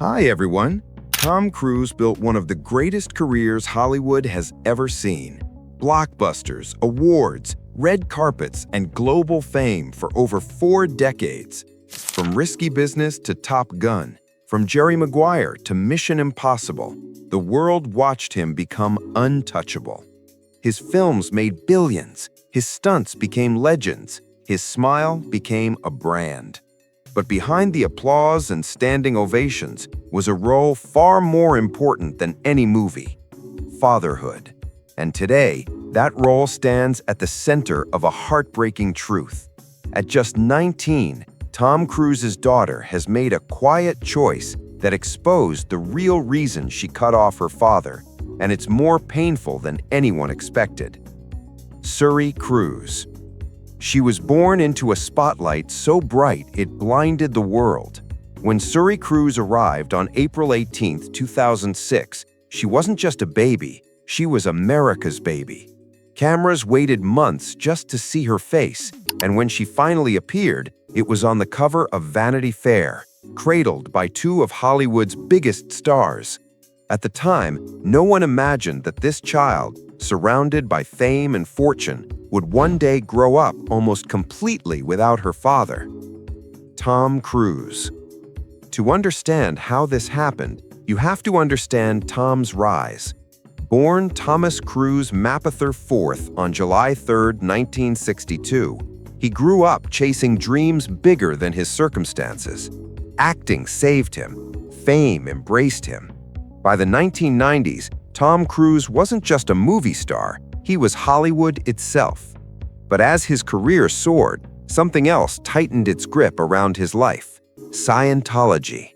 Hi, everyone. Tom Cruise built one of the greatest careers Hollywood has ever seen. Blockbusters, awards, red carpets, and global fame for over 4 decades. From Risky Business to Top Gun, from Jerry Maguire to Mission Impossible, the world watched him become untouchable. His films made billions, his stunts became legends, his smile became a brand. But behind the applause and standing ovations was a role far more important than any movie: fatherhood. And today, that role stands at the center of a heartbreaking truth. At just 19, Tom Cruise's daughter has made a quiet choice that exposed the real reason she cut off her father, and it's more painful than anyone expected. Suri Cruise. She was born into a spotlight so bright it blinded the world. When Suri Cruise arrived on April 18, 2006, she wasn't just a baby, she was America's baby. Cameras waited months just to see her face, and when she finally appeared, it was on the cover of Vanity Fair, cradled by 2 of Hollywood's biggest stars. At the time, no one imagined that this child, surrounded by fame and fortune, would one day grow up almost completely without her father. Tom Cruise. To understand how this happened, you have to understand Tom's rise. Born Thomas Cruise Mapother IV on July 3, 1962, he grew up chasing dreams bigger than his circumstances. Acting saved him. Fame embraced him. By the 1990s, Tom Cruise wasn't just a movie star, he was Hollywood itself. But as his career soared, something else tightened its grip around his life: Scientology.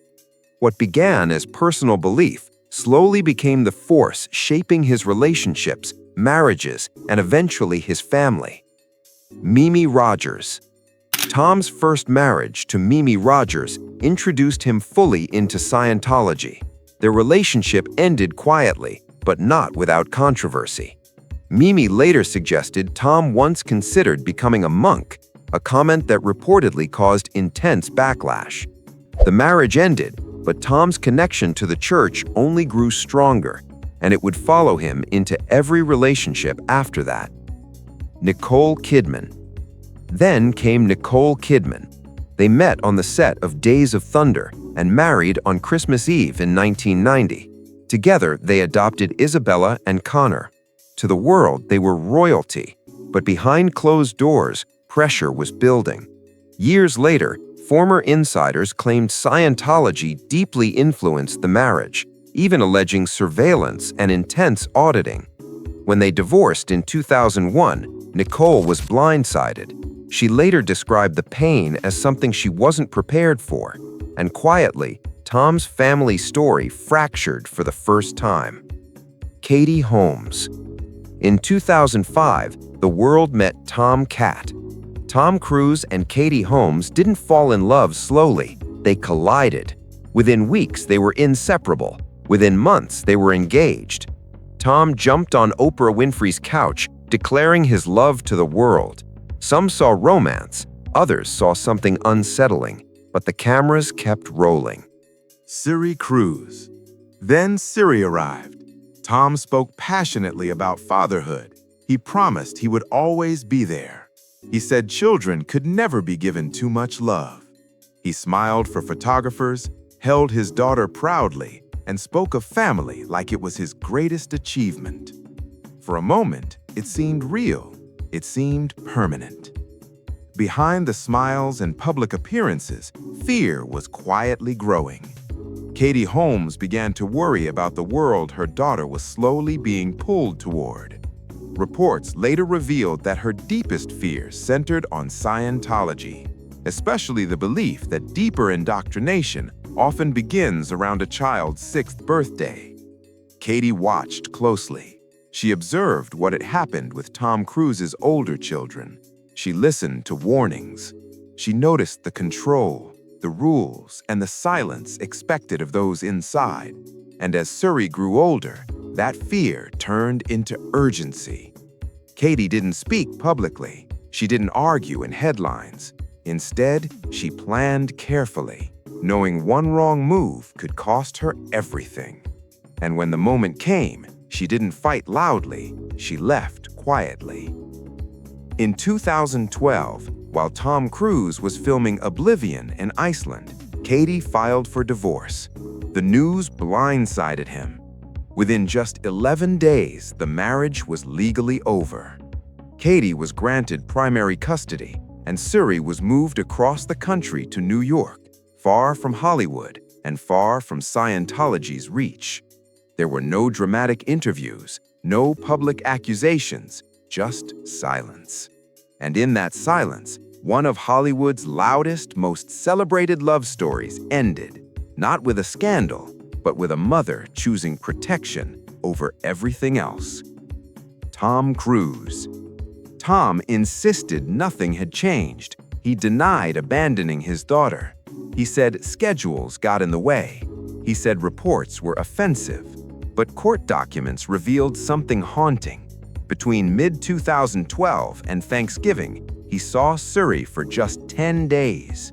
What began as personal belief slowly became the force shaping his relationships, marriages, and eventually his family. Mimi Rogers. Tom's first marriage to Mimi Rogers introduced him fully into Scientology. Their relationship ended quietly, but not without controversy. Mimi later suggested Tom once considered becoming a monk, a comment that reportedly caused intense backlash. The marriage ended, but Tom's connection to the church only grew stronger, and it would follow him into every relationship after that. Nicole Kidman. Then came Nicole Kidman. They met on the set of Days of Thunder and married on Christmas Eve in 1990. Together, they adopted Isabella and Connor. To the world, they were royalty, but behind closed doors, pressure was building. Years later, former insiders claimed Scientology deeply influenced the marriage, even alleging surveillance and intense auditing. When they divorced in 2001, Nicole was blindsided. She later described the pain as something she wasn't prepared for, and quietly, Tom's family story fractured for the first time. Katie Holmes. In 2005, the world met Tom Cat. Tom Cruise and Katie Holmes didn't fall in love slowly, they collided. Within weeks, they were inseparable. Within months, they were engaged. Tom jumped on Oprah Winfrey's couch, declaring his love to the world. Some saw romance, others saw something unsettling, but the cameras kept rolling. Suri Cruise. Then Suri arrived. Tom spoke passionately about fatherhood. He promised he would always be there. He said children could never be given too much love. He smiled for photographers, held his daughter proudly, and spoke of family like it was his greatest achievement. For a moment, it seemed real. It seemed permanent. Behind the smiles and public appearances, fear was quietly growing. Katie Holmes began to worry about the world her daughter was slowly being pulled toward. Reports later revealed that her deepest fears centered on Scientology, especially the belief that deeper indoctrination often begins around a child's 6th birthday. Katie watched closely. She observed what had happened with Tom Cruise's older children. She listened to warnings. She noticed the control, the rules, and the silence expected of those inside. And as Suri grew older, that fear turned into urgency. Katie didn't speak publicly. She didn't argue in headlines. Instead, she planned carefully. knowing one wrong move could cost her everything. And when the moment came, she didn't fight loudly, she left quietly. In 2012, while Tom Cruise was filming Oblivion in Iceland, Katie filed for divorce. The news blindsided him. Within just 11 days, the marriage was legally over. Katie was granted primary custody, and Suri was moved across the country to New York, far from Hollywood and far from Scientology's reach. There were no dramatic interviews, no public accusations, just silence. And in that silence, one of Hollywood's loudest, most celebrated love stories ended, not with a scandal, but with a mother choosing protection over everything else. Tom Cruise. Tom insisted nothing had changed. He denied abandoning his daughter. He said schedules got in the way. He said reports were offensive. But court documents revealed something haunting. Between mid-2012 and Thanksgiving, he saw Suri for just 10 days.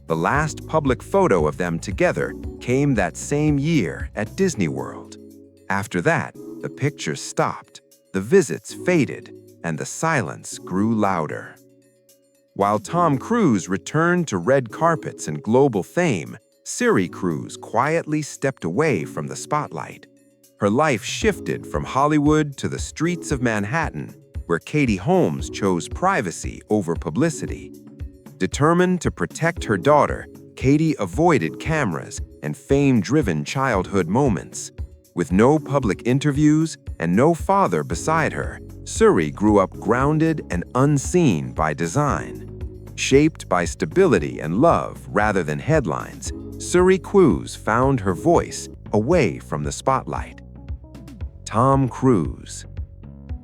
The last public photo of them together came that same year at Disney World. After that, the pictures stopped, the visits faded, and the silence grew louder. While Tom Cruise returned to red carpets and global fame, Suri Cruise quietly stepped away from the spotlight. Her life shifted from Hollywood to the streets of Manhattan, where Katie Holmes chose privacy over publicity. Determined to protect her daughter, Katie avoided cameras and fame-driven childhood moments. With no public interviews and no father beside her, Suri grew up grounded and unseen by design. Shaped by stability and love rather than headlines, Suri Cruise found her voice away from the spotlight. Tom Cruise.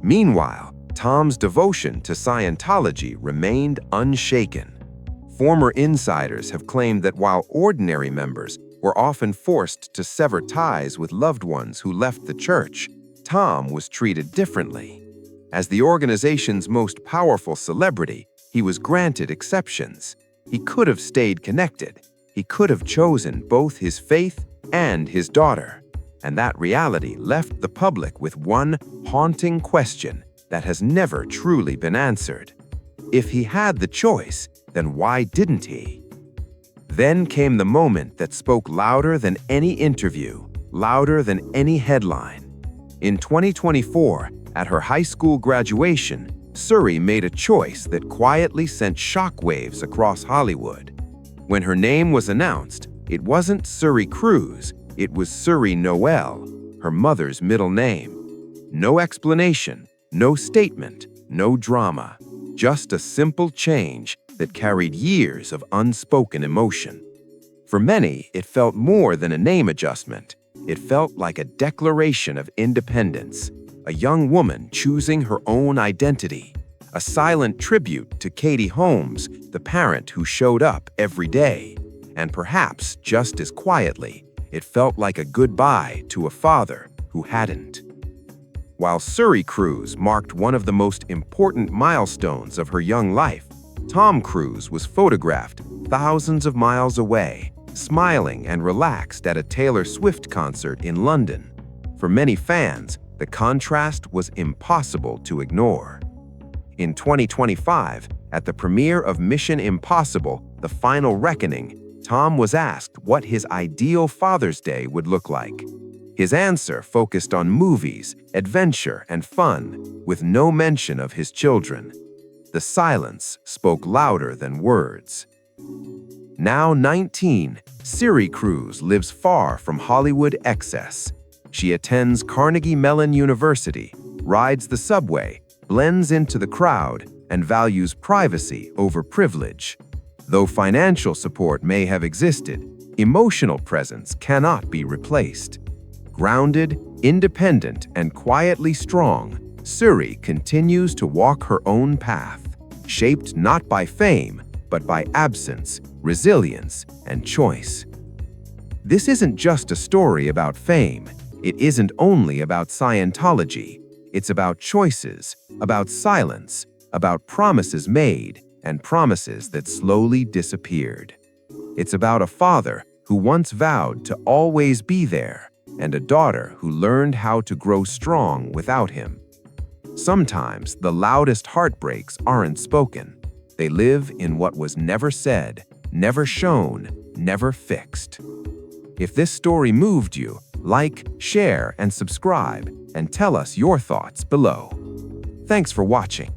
Meanwhile, Tom's devotion to Scientology remained unshaken. Former insiders have claimed that while ordinary members were often forced to sever ties with loved ones who left the church, Tom was treated differently. As the organization's most powerful celebrity, he was granted exceptions. He could have stayed connected. He could have chosen both his faith and his daughter. And that reality left the public with one haunting question that has never truly been answered. If he had the choice, then why didn't he? Then came the moment that spoke louder than any interview, louder than any headline. In 2024, at her high school graduation, Suri made a choice that quietly sent shockwaves across Hollywood. When her name was announced, it wasn't Suri Cruise, it was Suri Noel, her mother's middle name. No explanation, no statement, no drama, just a simple change that carried years of unspoken emotion. For many, it felt more than a name adjustment. It felt like a declaration of independence, a young woman choosing her own identity, a silent tribute to Katie Holmes, the parent who showed up every day. And perhaps just as quietly, it felt like a goodbye to a father who hadn't. While Suri Cruise marked one of the most important milestones of her young life, Tom Cruise was photographed thousands of miles away, smiling and relaxed at a Taylor Swift concert in London. For many fans, the contrast was impossible to ignore. In 2025, at the premiere of Mission Impossible: The Final Reckoning, Tom was asked what his ideal Father's Day would look like. His answer focused on movies, adventure, and fun, with no mention of his children. The silence spoke louder than words. Now 19, Suri Cruise lives far from Hollywood excess. She attends Carnegie Mellon University, rides the subway, blends into the crowd, and values privacy over privilege. Though financial support may have existed, emotional presence cannot be replaced. Grounded, independent, and quietly strong, Suri continues to walk her own path, shaped not by fame, but by absence, resilience, and choice. This isn't just a story about fame. It isn't only about Scientology. It's about choices, about silence, about promises made and promises that slowly disappeared. It's about a father who once vowed to always be there, and a daughter who learned how to grow strong without him. Sometimes the loudest heartbreaks aren't spoken. They live in what was never said, never shown, never fixed. If this story moved you, like, share, and subscribe, and tell us your thoughts below. Thanks for watching.